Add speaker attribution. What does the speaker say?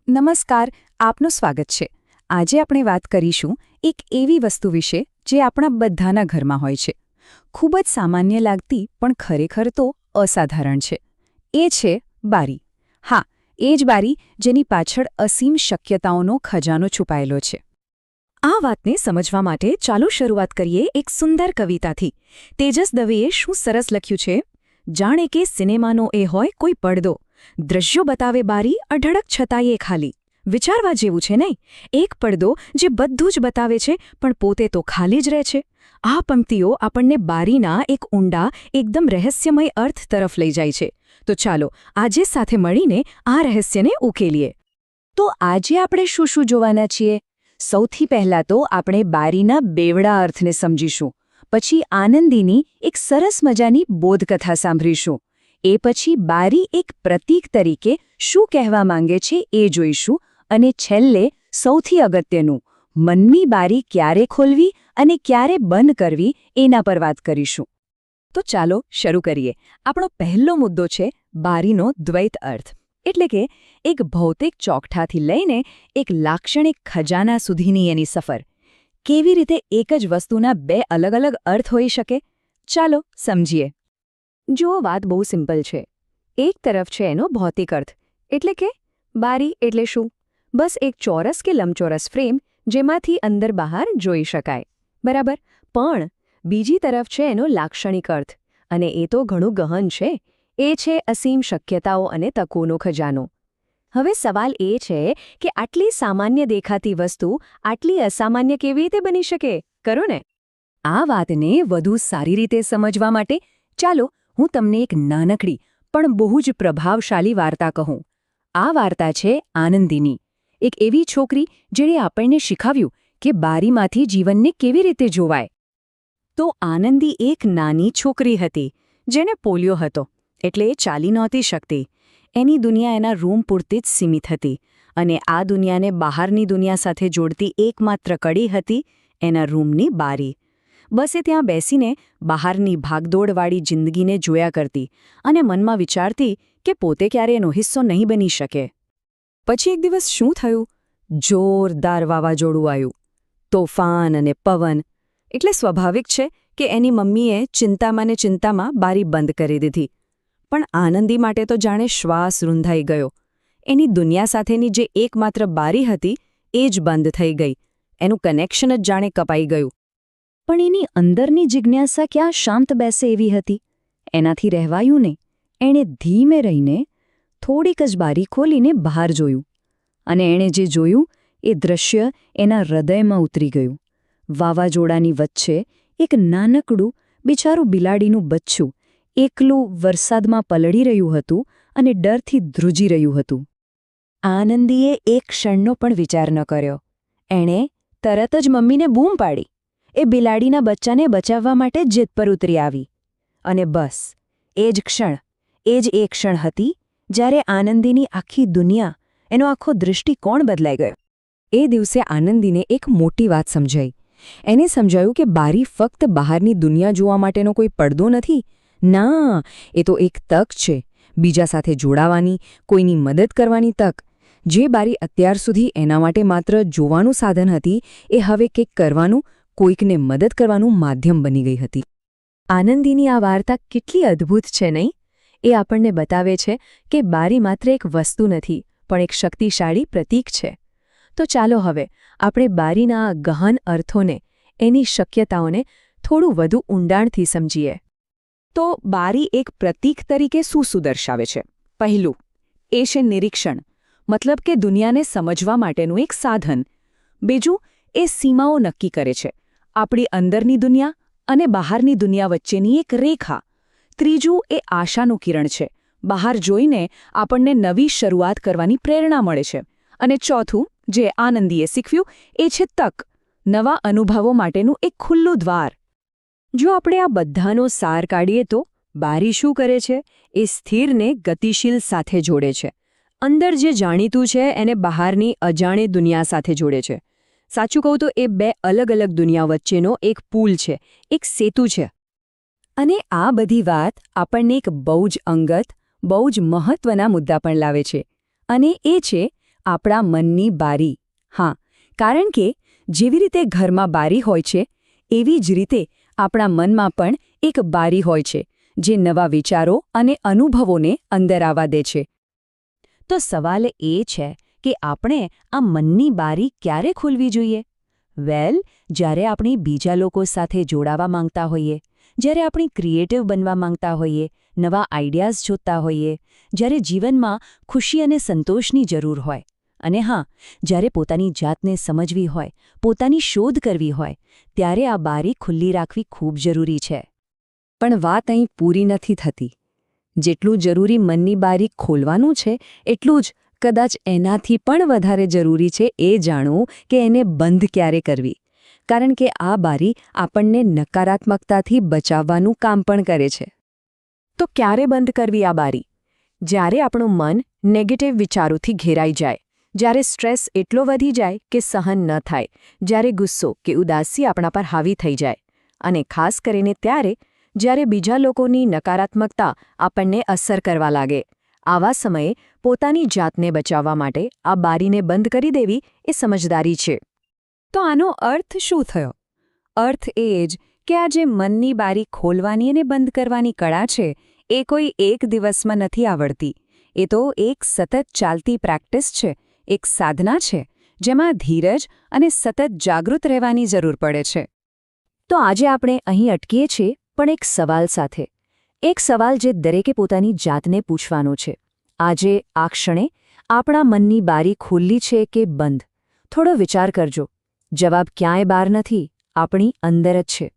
Speaker 1: નમસ્કાર, આપનું સ્વાગત છે. આજે આપણે વાત કરીશું એક એવી વસ્તુ વિશે જે આપણા બધાના ઘરમાં હોય છે. ખૂબ જ સામાન્ય લાગતી પણ ખરેખર તો અસાધારણ છે. એ છે બારી. હા, એ જ બારી જેની પાછળ અસીમ શક્યતાઓનો ખજાનો છુપાયેલો છે. આ વાતને સમજવા માટે ચાલો શરૂઆત કરીએ એક સુંદર કવિતાથી. તેજસ દવેએ શું સરસ લખ્યું છે. જાણે કે સિનેમાનો એ હોય કોઈ પડદો. દ્રશ્યો બતાવે બારી અઢળક છતાંય ખાલી. વિચારવા જેવું છે નહીં? એક પડદો જે બધું જ બતાવે છે પણ પોતે તો ખાલી જ રહે છે. આ પંક્તિઓ આપણને બારીના એક ઊંડા, એકદમ રહસ્યમય અર્થ તરફ લઈ જાય છે. તો ચાલો આજે સાથે મળીને આ રહસ્યને ઉકેલીએ. તો આજે આપણે શું શું જોવાના છીએ? સૌથી પહેલાં તો આપણે બારીના બેવડા અર્થને સમજીશું. પછી આનંદીની એક સરસ મજાની બોધકથા સાંભળીશું. એ પછી બારી એક પ્રતીક તરીકે શું કહેવા માંગે છે એ જોઈશું. અને છેલ્લે સૌથી અગત્યનું, મનની બારી ક્યારે ખોલવી અને ક્યારે બંધ કરવી એના પર વાત કરીશું. તો ચાલો શરૂ કરીએ. આપણો પહેલો મુદ્દો છે બારીનો દ્વૈત અર્થ. એટલે કે એક ભૌતિક ચોકઠાથી લઈને એક લાક્ષણિક ખજાના સુધીની એની સફર. કેવી રીતે એક જ વસ્તુના બે અલગ અલગ અર્થ હોઈ શકે? ચાલો સમજીએ. જુઓ, વાત બહુ સિમ્પલ છે. એક તરફ છે એનો ભૌતિક અર્થ, એટલે કે બારી એટલે શું? બસ એક ચોરસ કે લંબચોરસ ફ્રેમ જેમાંથી અંદર બહાર જોઈ શકાય. બરાબર. પણ બીજી તરફ છે એનો લાક્ષણિક અર્થ, અને એ તો ઘણું ગહન છે. એ છે અસીમ શક્યતાઓ અને તકોનો ખજાનો. હવે સવાલ એ છે કે આટલી સામાન્ય દેખાતી વસ્તુ આટલી અસામાન્ય કેવી રીતે બની શકે? કરો ને. આ વાતને વધુ સારી રીતે સમજવા માટે ચાલો હું તમને એક નાનકડી પણ બહુ જ પ્રભાવશાળી વાર્તા કહું. આ વાર્તા છે આનંદીની. એક એવી છોકરી જેણે આપણને શીખવ્યું કે બારીમાંથી જીવનને કેવી રીતે જોવાય. તો આનંદી એક નાની છોકરી હતી જેને પોલિયો હતો, એટલે એ ચાલી નહોતી શકતી. એની દુનિયા એના રૂમ પૂરતી જ સીમિત હતી, અને આ દુનિયાને બહારની દુનિયા સાથે જોડતી એકમાત્ર કડી હતી એના રૂમની બારી. બસ એ ત્યાં બેસીને બહારની ભાગદોડવાળી જિંદગીને જોયા કરતી અને મનમાં વિચારતી કે પોતે ક્યારે એનો હિસ્સો નહીં બની શકે. પછી એક દિવસ શું થયું? જોરદાર વાવાઝોડું આવ્યું. તોફાન અને પવન. એટલે સ્વાભાવિક છે કે એની મમ્મીએ ચિંતામાં ને ચિંતામાં બારી બંધ કરી દીધી. પણ આનંદી માટે તો જાણે શ્વાસ રૂંધાઈ ગયો. એની દુનિયા સાથેની જે એકમાત્ર બારી હતી એ જ બંધ થઈ ગઈ. એનું કનેક્શન જ જાણે કપાઈ ગયું. પણ એની અંદરની જિજ્ઞાસા ક્યાં શાંત બેસે એવી હતી? એનાથી રહેવાયું ને. એણે ધીમે રહીને થોડીક જ બારી ખોલીને બહાર જોયું. અને એણે જે જોયું એ દૃશ્ય એના હૃદયમાં ઉતરી ગયું. વાવાઝોડાની વચ્ચે એક નાનકડું બિચારું બિલાડીનું બચ્ચું એકલું વરસાદમાં પલળી રહ્યું હતું અને ડરથી ધ્રુજી રહ્યું હતું. આનંદીએ એક ક્ષણનો પણ વિચાર ન કર્યો. એણે તરત જ મમ્મીને બૂમ પાડી. એ બિલાડીના બચ્ચાને બચાવવા માટે જીદ પર ઉતરી આવી. અને બસ એ જ ક્ષણ હતી જ્યારે આનંદીની આખી દુનિયા, એનો આખો દૃષ્ટિકોણ બદલાઈ ગયો. એ દિવસે આનંદીને એક મોટી વાત સમજાઈ. એને સમજાયું કે બારી ફક્ત બહારની દુનિયા જોવા માટેનો કોઈ પડદો નથી. ના, એ તો એક તક છે, બીજા સાથે જોડાવાની, કોઈની મદદ કરવાની તક. જે બારી અત્યાર સુધી એના માટે માત્ર જોવાનું સાધન હતી, એ હવે કંઈક કરવાનું, કોઈકને મદદ કરવાનું માધ્યમ બની ગઈ હતી. આનંદીની આ વાર્તા કેટલી અદ્ભુત છે નહીં? એ આપણને બતાવે છે કે બારી માત્ર એક વસ્તુ નથી, પણ એક શક્તિશાળી પ્રતીક છે. તો ચાલો હવે આપણે બારીના આ ગહન અર્થોને, એની શક્યતાઓને થોડું વધુ ઊંડાણથી સમજીએ. તો બારી એક પ્રતીક તરીકે શું દર્શાવે છે? પહેલું, એ છે નિરીક્ષણ, મતલબ કે દુનિયાને સમજવા માટેનું એક સાધન. બીજું, એ સીમાઓ નક્કી કરે છે, આપણી અંદરની દુનિયા અને બહારની દુનિયા વચ્ચેની એક રેખા. ત્રીજું, એ આશાનું કિરણ છે, બહાર જોઈને આપણને નવી શરૂઆત કરવાની પ્રેરણા મળે છે. અને ચોથું, જે આનંદીએ શીખવ્યું, એ છે તક, નવા અનુભવો માટેનું એક ખુલ્લું દ્વાર. જો આપણે આ બધાનો સાર કાઢીએ તો બારી શું કરે છે? એ સ્થિરને ગતિશીલ સાથે જોડે છે. અંદર જે જાણીતું છે એને બહારની અજાણી દુનિયા સાથે જોડે છે. સાચું કહું તો એ બે અલગ અલગ દુનિયા વચ્ચેનો એક પુલ છે, એક સેતુ છે. અને આ બધી વાત આપણને એક બહુ જ અંગત, બહુ જ મહત્વના મુદ્દા પણ લાવે છે. અને એ છે આપણા મનની બારી. હા, કારણ કે જેવી રીતે ઘરમાં બારી હોય છે એવી જ રીતે આપણા મનમાં પણ એક બારી હોય છે જે નવા વિચારો અને અનુભવોને અંદર આવવા દે છે. તો સવાલ એ છે કે આપણે આ મનની બારી ક્યારે ખોલવી જોઈએ? વેલ, જ્યારે આપણે બીજા લોકો સાથે જોડાવા માંગતા હોઈએ, જ્યારે આપણે ક્રિએટિવ બનવા માંગતા હોઈએ, નવા આઈડિયાઝ જોતા હોઈએ, જ્યારે જીવનમાં ખુશી અને સંતોષની જરૂર હોય, અને હા, જ્યારે પોતાની જાતને સમજવી હોય, પોતાની શોધ કરવી હોય, ત્યારે આ બારી ખુલ્લી રાખવી ખૂબ જરૂરી છે. પણ વાત અહીં પૂરી નથી થતી. જેટલું જરૂરી મનની બારી ખોલવાનું છે, એટલું જ કદાચ એનાથી પણ વધારે જરૂરી છે એ જાણવું કે એને બંધ ક્યારે કરવી. કારણ કે આ બારી આપણને નકારાત્મકતાથી બચાવવાનું કામ પણ કરે છે. તો ક્યારે બંધ કરવી આ બારી? જ્યારે આપણું મન નેગેટિવ વિચારોથી ઘેરાઈ જાય, જ્યારે સ્ટ્રેસ એટલો વધી જાય કે સહન ન થાય, જ્યારે ગુસ્સો કે ઉદાસી આપણા પર હાવી થઈ જાય, અને ખાસ કરીને ત્યારે જ્યારે બીજા લોકોની નકારાત્મકતા આપણને અસર કરવા લાગે. આવા સમયે પોતાની જાતને બચાવવા માટે આ બારીને બંધ કરી દેવી એ સમજદારી છે. તો આનો અર્થ શું થયો? અર્થ એ જ કે આ જે મનની બારી ખોલવાની અને બંધ કરવાની કળા છે, એ કોઈ એક દિવસમાં નથી આવડતી. એ તો એક સતત ચાલતી પ્રેક્ટિસ છે, એક સાધના છે, જેમાં ધીરજ અને સતત જાગૃત રહેવાની જરૂર પડે છે. તો આજે આપણે અહીં અટકીએ છીએ, પણ એક સવાલ સાથે. એક સવાલ જે દરેકે પોતાની જાતને પૂછવાનો છે. આજે આ ક્ષણે આપણા મનની બારી ખુલ્લી છે કે બંધ? થોડો વિચાર કરજો. જવાબ ક્યાંય બહાર નથી, આપણી અંદર જ છે.